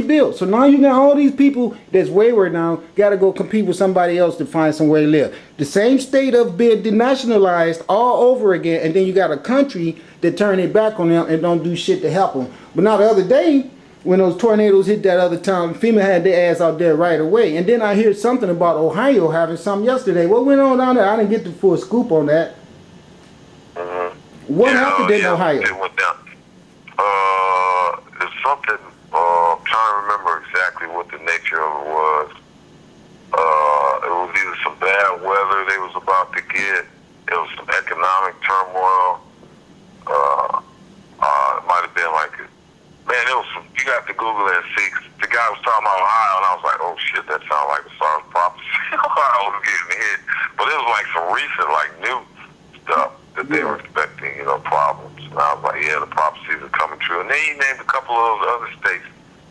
rebuilt. So now you got all these people that's wayward now, got to go compete with somebody else to find somewhere to live. The same state of being denationalized all over again, and then you got a country that turn their back on them and don't do shit to help them. But now the other day, when those tornadoes hit that other town, FEMA had their ass out there right away. And then I hear something about Ohio having something yesterday. What went on down there? I didn't get the full scoop on that. What happened in Ohio? It went down. It's something, I'm trying to remember exactly what the nature of it was. It was either some bad weather they was about to get, it was some economic turmoil. It might have been like, man, it was some, you have to Google it and see. The guy was talking about Ohio, and I was like, oh shit, that sounds like a SARS prophecy. Ohio was getting hit. But it was like some recent, like new stuff that they were expecting, problems. And I was like, yeah, the prophecies are coming true. And then he named a couple of those other states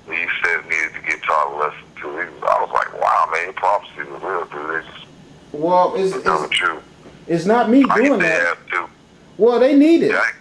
that he said needed to get taught a lesson to. I was like, wow, man, your prophecies are real, dude. They just coming true. It's not me doing that. Well, they need it. Yeah.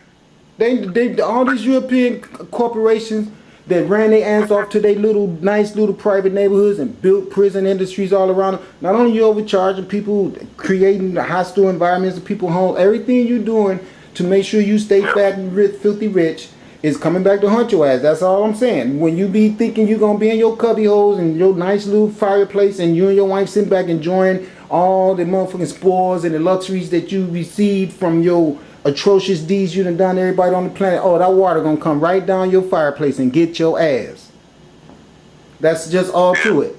They all these European corporations that ran their ass off to their nice little private neighborhoods and built prison industries all around them. Not only you overcharging people, creating hostile environments of people home, everything you're doing to make sure you stay fat and rich, filthy rich is coming back to haunt your ass. That's all I'm saying. When you be thinking you're going to be in your cubby holes and your nice little fireplace and you and your wife sitting back enjoying all the motherfucking spoils and the luxuries that you received from your atrocious deeds you done to everybody on the planet, oh, that water gonna come right down your fireplace and get your ass. That's just all to it.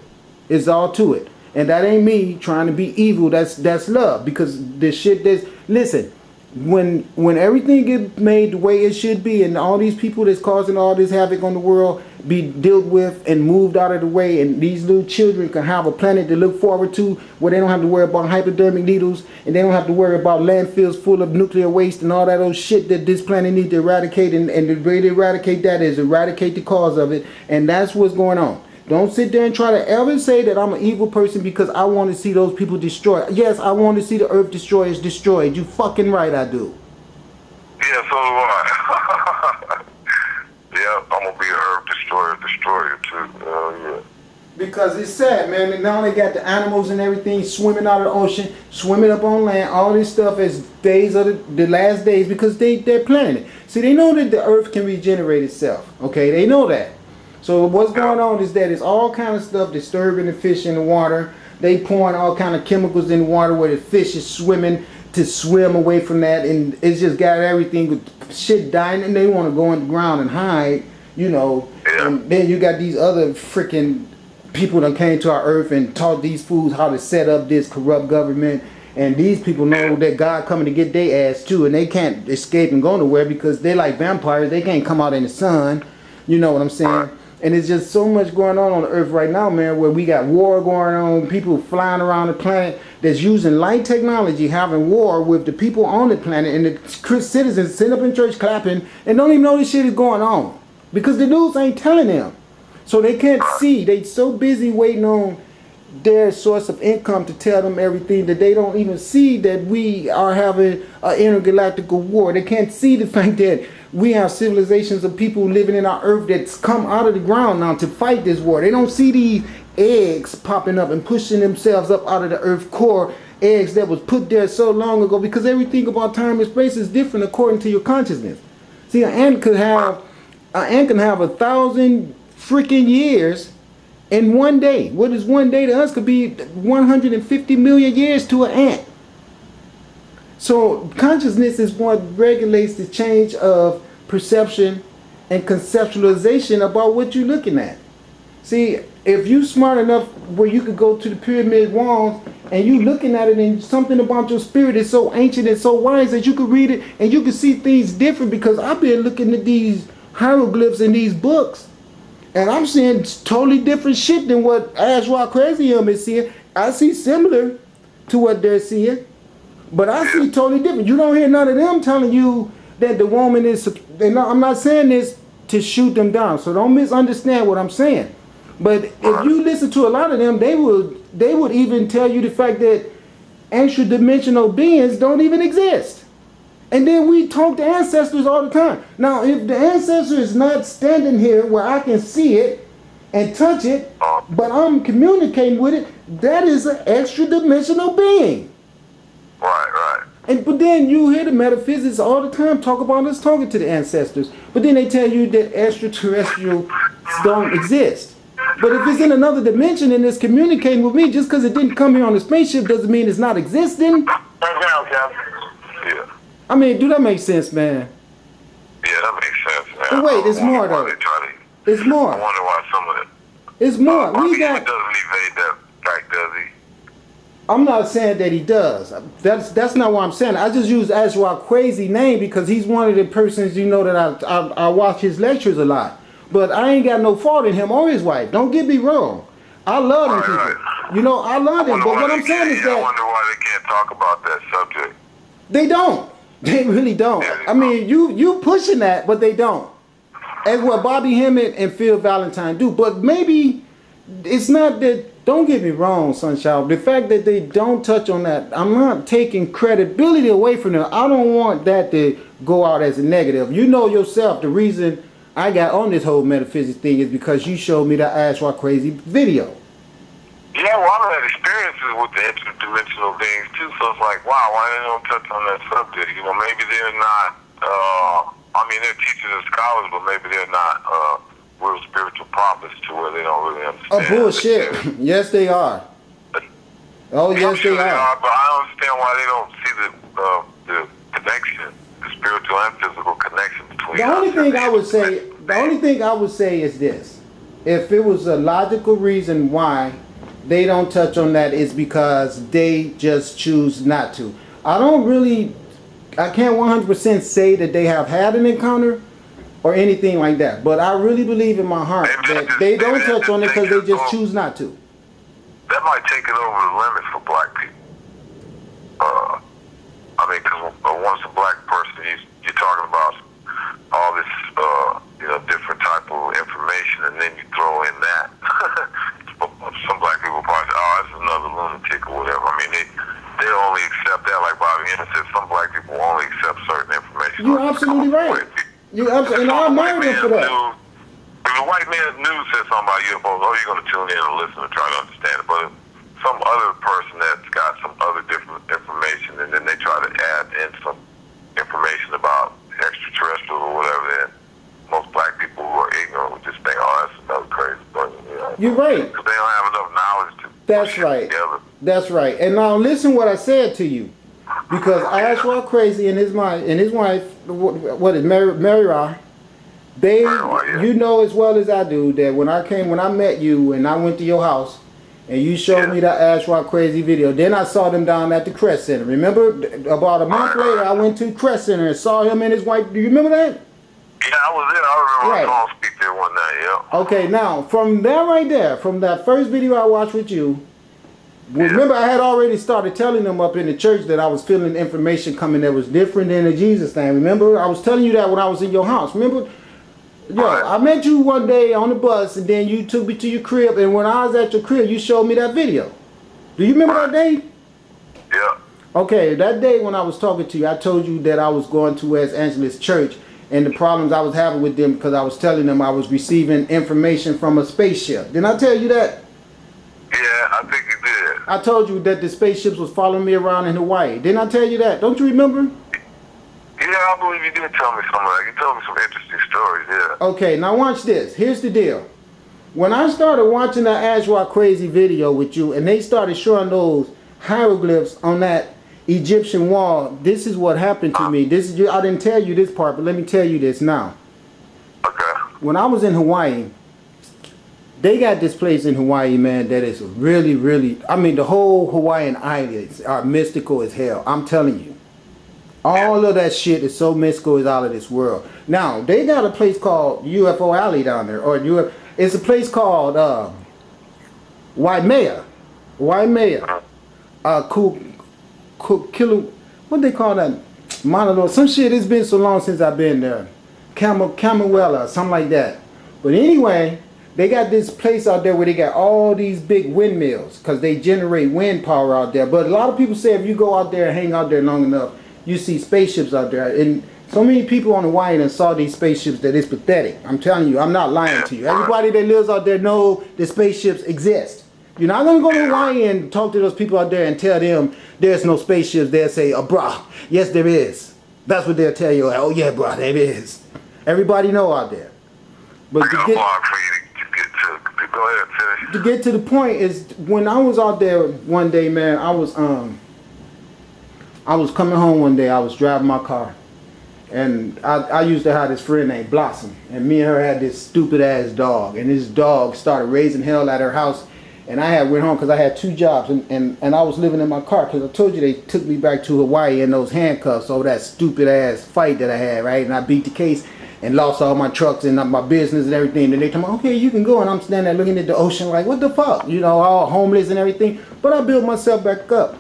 It's all to it. And that ain't me trying to be evil. That's love. Because the shit that's, listen, when everything gets made the way it should be and all these people that's causing all this havoc on the world be dealt with and moved out of the way, and these little children can have a planet to look forward to where they don't have to worry about hypodermic needles and they don't have to worry about landfills full of nuclear waste and all that old shit that this planet needs to eradicate. And the way to eradicate that is eradicate the cause of it. And that's what's going on. Don't sit there and try to ever say that I'm an evil person because I want to see those people destroyed. Yes, I want to see the earth destroyed. You fucking right, I do. Yeah, so do I. Yeah, I'm going to be an earth destroyer too. Yeah. Because it's sad, man. And now they got the animals and everything swimming out of the ocean, swimming up on land. All this stuff is days of the last days because they're planning it. See, they know that the earth can regenerate itself. Okay, they know that. So what's going on is that it's all kind of stuff disturbing the fish in the water. They pouring all kind of chemicals in the water where the fish is swimming to swim away from that, and it's just got everything with shit dying, and they want to go in the ground and hide, And then you got these other freaking people that came to our earth and taught these fools how to set up this corrupt government, and these people know that God coming to get their ass too, and they can't escape and go nowhere because they're like vampires. They can't come out in the sun. You know what I'm saying? And it's just so much going on the earth right now, man, where we got war going on, people flying around the planet that's using light technology, having war with the people on the planet, and the citizens sitting up in church clapping and don't even know this shit is going on because the news ain't telling them. So they can't see. They so busy waiting on their source of income to tell them everything that they don't even see that we are having an intergalactic war. They can't see the fact that we have civilizations of people living in our earth that's come out of the ground now to fight this war. They don't see these eggs popping up and pushing themselves up out of the earth core, eggs that was put there so long ago, because everything about time and space is different according to your consciousness. See, an ant can have 1,000 freaking years in one day. What is one day to us could be 150 million years to an ant. So consciousness is what regulates the change of perception and conceptualization about what you're looking at. See, if you smart enough where you could go to the pyramid walls and you looking at it and something about your spirit is so ancient and so wise that you could read it and you could see things different, because I've been looking at these hieroglyphs in these books and I'm seeing totally different shit than what Ashwa Crazy is seeing. I see similar to what they're seeing, but I see totally different. You don't hear none of them telling you that the woman is... I'm not saying this to shoot them down, so don't misunderstand what I'm saying. But if you listen to a lot of them, they would even tell you the fact that extra dimensional beings don't even exist. And then we talk to ancestors all the time. Now, if the ancestor is not standing here where I can see it, and touch it, but I'm communicating with it, that is an extra dimensional being. Right. But then you hear the metaphysics all the time talk about us talking to the ancestors. But then they tell you that extraterrestrials don't exist. But if it's in another dimension and it's communicating with me, just because it didn't come here on a spaceship doesn't mean it's not existing. Yeah. I mean, do that make sense, man? Yeah, that makes sense, man. But wait, it's more though. It's more. I wonder why some of it. It's more. He doesn't evade that fact, does he? I'm not saying that he does. That's not what I'm saying. I just use Asar Crazy name because he's one of the persons, you know, that I watch his lectures a lot. But I ain't got no fault in him or his wife. Don't get me wrong. I love them people. Right. You know, I love them. But what I'm saying is that I wonder why they can't talk about that subject. They don't. They really don't. I mean, you pushing that, but they don't. As what Bobby Hemmett and Phil Valentine do. But maybe it's not that. Don't get me wrong, Sunshine. The fact that they don't touch on that, I'm not taking credibility away from them. I don't want that to go out as a negative. You know yourself, the reason I got on this whole metaphysics thing is because you showed me that Asar Crazy video. Yeah, well, I've had experiences with the interdimensional beings too, so it's like, wow, why they don't touch on that subject? You know, maybe they're not, I mean, they're teachers and scholars, but maybe they're not real spiritual prophets to where they don't really understand. Oh, bullshit. Yes, they are. Oh, yes, sure they are. But I don't understand why they don't see the connection, the spiritual and physical connection between the only thing I would say is this. If it was a logical reason why they don't touch on that, is because they just choose not to. I can't 100% say that they have had an encounter or anything like that, but I really believe in my heart that they don't touch on it because they just choose not to. That might take it over the limit for black people. I mean, because once a black person, you're talking about all this, different type of information, and then you throw in that. Some black people probably say, oh, that's another lunatic or whatever. I mean, they only accept that, like Bobby Hemmett said, some black people only accept certain information. You're absolutely right. And I admire them for that. If a white man news says something about UFOs, you're going to tune in and listen and try to understand it. But if some other person that's got some other different information, and then they try to add in some information about extraterrestrials or whatever, then most black people who are ignorant would just think, oh, that's another crazy person. You're right. Because they don't have enough knowledge to That's right. Together. That's right. And now listen what I said to you. Because Asar Crazy and his wife, what is Mary Ra, they, you know as well as I do that when I met you and I went to your house and you showed me that Asar Crazy video, then I saw them down at the Crest Center. Remember, about a month later, I went to the Crest Center and saw him and his wife. Do you remember that? Yeah, I was there. I remember I saw him speak there one night, yeah. Okay, now, from that right there, from that first video I watched with you, remember I had already started telling them up in the church that I was feeling information coming that was different than the Jesus thing. Remember, I was telling you that when I was in your house. Remember, I met you one day on the bus and then you took me to your crib, and when I was at your crib, you showed me that video. Do you remember that day? Yeah. Okay, that day when I was talking to you, I told you that I was going to West Angeles Church and the problems I was having with them because I was telling them I was receiving information from a spaceship. Didn't I tell you that? Yeah, I think you did. I told you that the spaceships was following me around in Hawaii. Didn't I tell you that? Don't you remember? Yeah, I believe you did tell me something. You told me some interesting stories, yeah. Okay, now watch this. Here's the deal. When I started watching that Asar Crazy video with you and they started showing those hieroglyphs on that Egyptian wall, this is what happened to me. This is I didn't tell you this part, but let me tell you this now. Okay. When I was in Hawaii, they got this place in Hawaii, man, that is really, really, I mean, the whole Hawaiian islands are mystical as hell. I'm telling you. All of that shit is so mystical, it's out of this world. Now, they got a place called UFO Alley down there, or it's a place called Waimea. What they call that? Monolith. Some shit, it's been so long since I've been there. Camuella, something like that. But anyway, they got this place out there where they got all these big windmills because they generate wind power out there. But a lot of people say if you go out there and hang out there long enough, you see spaceships out there. And So many people on Hawaii that saw these spaceships that it's pathetic. I'm telling you, I'm not lying to you. Everybody that lives out there know the spaceships exist. You're not going to go to Hawaii and talk to those people out there and tell them there's no spaceships. They'll say, oh, bruh, yes, there is. That's what they'll tell you. Oh, yeah, bruh, there is. Everybody know out there. But to get to the point is, when I was out there one day, man, I was coming home one day. I was driving my car. And I used to have this friend named Blossom. And me and her had this stupid ass dog. And this dog started raising hell at her house. And I went home because I had 2 jobs. And I was living in my car because I told you they took me back to Hawaii in those handcuffs over that stupid ass fight that I had, right? And I beat the case and lost all my trucks and my business and everything. And they told me, okay, you can go. And I'm standing there looking at the ocean like, what the fuck? You know, all homeless and everything. But I built myself back up.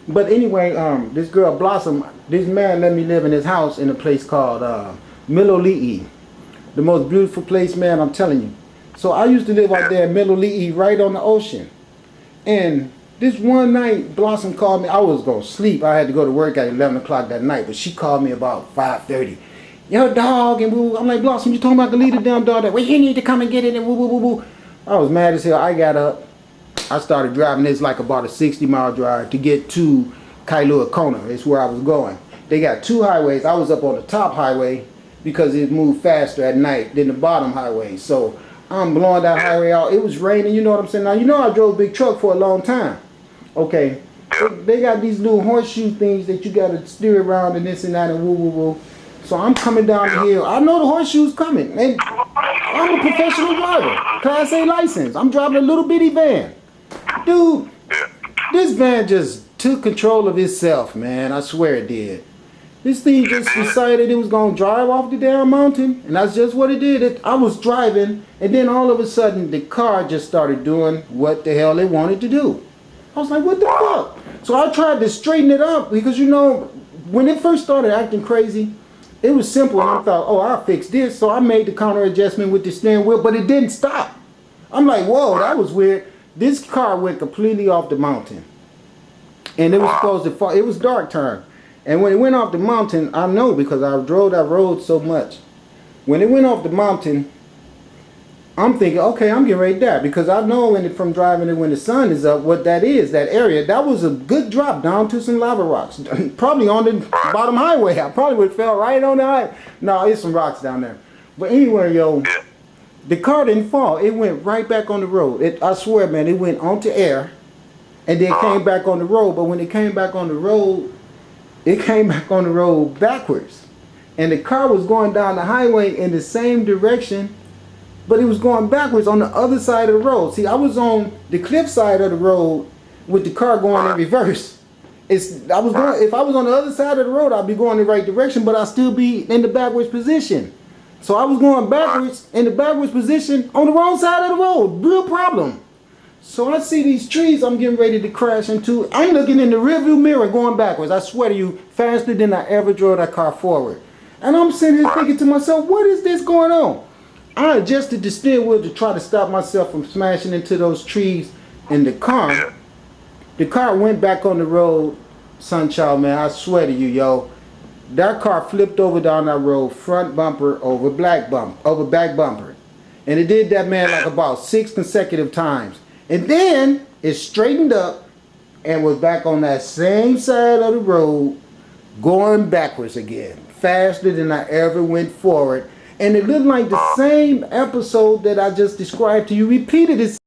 But anyway, this girl Blossom, this man let me live in his house in a place called Miloli'i. The most beautiful place, man, I'm telling you. So I used to live out there in Miloli'i, right on the ocean. And this one night, Blossom called me. I was going to sleep. I had to go to work at 11 o'clock that night. But she called me about 5:30. Yo, dog, and woo. I'm like, Blossom, you talking about the lead the damn dog? That, well, you need to come and get it, and woo, woo, woo, woo. I was mad as hell. I got up. I started driving. It's like about a 60-mile drive to get to Kailua Kona. It's where I was going. They got 2 highways. I was up on the top highway because it moved faster at night than the bottom highway. So I'm blowing that highway out. It was raining, you know what I'm saying? Now, you know I drove a big truck for a long time. Okay. They got these little horseshoe things that you got to steer around and this and that and woo, woo, woo. So I'm coming down the hill. I know the horseshoe's coming. And I'm a professional driver. Class A license. I'm driving a little bitty van. Dude, this van just took control of itself, man. I swear it did. This thing just decided it was going to drive off the damn mountain. And that's just what it did. I was driving, and then all of a sudden, the car just started doing what the hell it wanted to do. I was like, what the fuck? So I tried to straighten it up because, you know, when it first started acting crazy, it was simple. And I thought, oh, I'll fix this. So I made the counter adjustment with the steering wheel, but it didn't stop. I'm like, whoa, that was weird. This car went completely off the mountain. And it was supposed to fall. It was dark time. And when it went off the mountain, I know because I drove that road so much. When it went off the mountain, I'm thinking, okay, I'm getting ready to die. Because I know from driving it when the sun is up, what that is, that area. That was a good drop down to some lava rocks. Probably on the bottom highway. I probably would have fell right on the highway. No, it's some rocks down there. But anyway, yo, the car didn't fall. It went right back on the road. I swear, man, it went onto air and then came back on the road. But when it came back on the road, it came back on the road backwards. And the car was going down the highway in the same direction, but it was going backwards on the other side of the road. See, I was on the cliff side of the road with the car going in reverse. If I was on the other side of the road, I'd be going the right direction, but I'd still be in the backwards position. So I was going backwards in the backwards position on the wrong side of the road. Real problem. So I see these trees I'm getting ready to crash into. I'm looking in the rearview mirror going backwards. I swear to you, faster than I ever drove that car forward. And I'm sitting here thinking to myself, what is this going on? I adjusted the steering wheel to try to stop myself from smashing into those trees in the car. The car went back on the road, Sunchild, man. I swear to you, yo. That car flipped over down that road, front bumper over back bumper. And it did that, man, like about 6 consecutive times. And then it straightened up and was back on that same side of the road, going backwards again, faster than I ever went forward. And it looked like the same episode that I just described to you repeated itself.